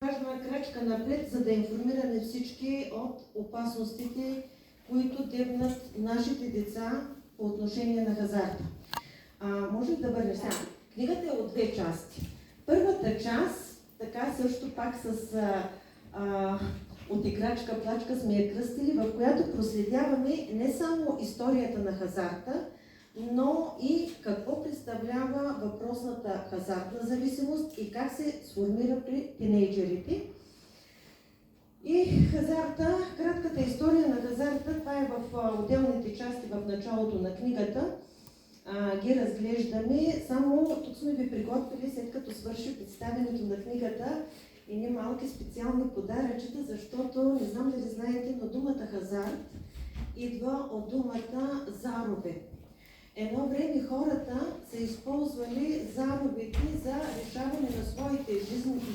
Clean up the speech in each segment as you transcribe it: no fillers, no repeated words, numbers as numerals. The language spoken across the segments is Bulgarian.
Важна крачка напред, за да информираме всички от опасностите, които дебнат нашите деца по отношение на хазарта. Може да бъде сега. Книгата е от две части. Първата част, така също пак с от играчка плачка сме я кръстили, в която проследяваме не само историята на хазарта, но и какво представлява въпросната хазартна зависимост и как се сформира при тинейджерите. И хазарта, кратката история на хазарта, това е в отделните части в началото на книгата, ги разглеждаме. Само тук сме ви приготвили, след като свърши представянето на книгата, едни малки специални подаръчета, защото, не знам дали знаете, но думата хазарт идва от думата зарове. Едно време хората са използвали заровете за решаване на своите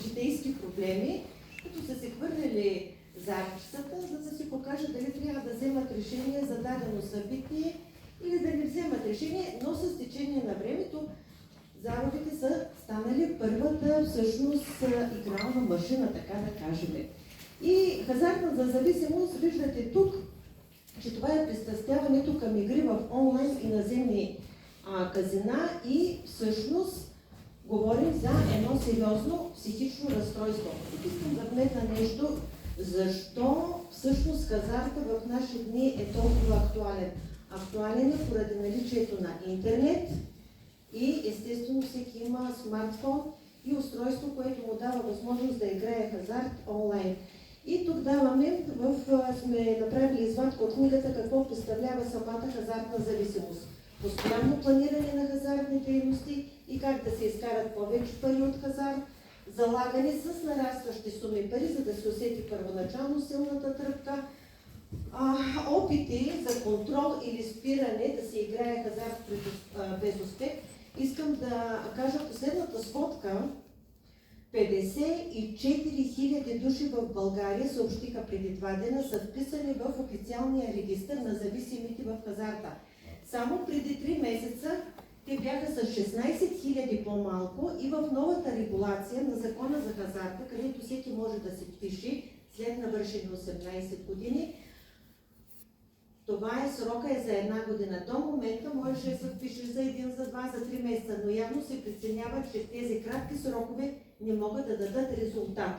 житейски проблеми, като са се хвърляли зарчетата, за да си покажат дали трябва да вземат решение за дадено събитие или да не вземат решение, но с течение на времето заровите са станали първата всъщност игрална машина, така да кажем. И хазартната зависимост, виждате тук, че това е пристрастяването към игри в онлайн и наземни казина и всъщност говорим за едно сериозно психично разстройство. Тук искам да вметна нещо, защо всъщност хазарта в наши дни е толкова актуален. Актуален е поради наличието на интернет и естествено всеки има смартфон и устройство, което му дава възможност да играе хазарт онлайн. И тук даваме, сме направили извадка от книгата какво представлява самата хазартна зависимост. Постоянно планиране на хазартни дейности и как да се изкарат повече пари от хазарт, залагане с нарастващи суми пари, за да се усети първоначално силната тръпка, опити за контрол или спиране да се играе хазарт без успех. Искам да кажа последната сводка. 54 000 души в България съобщиха преди 2 дена, са вписани в официалния регистър на зависимите в хазарта. Само преди 3 месеца те бяха с 16 000 по-малко и в новата регулация на закона за хазарта, където всеки може да се впише след навършени 18 години, това срока е за 1 година. До момента можеш да се впишеш за 1, за 2, за 3 месеца, но явно се преценява, че тези кратки срокове не могат да дадат резултат.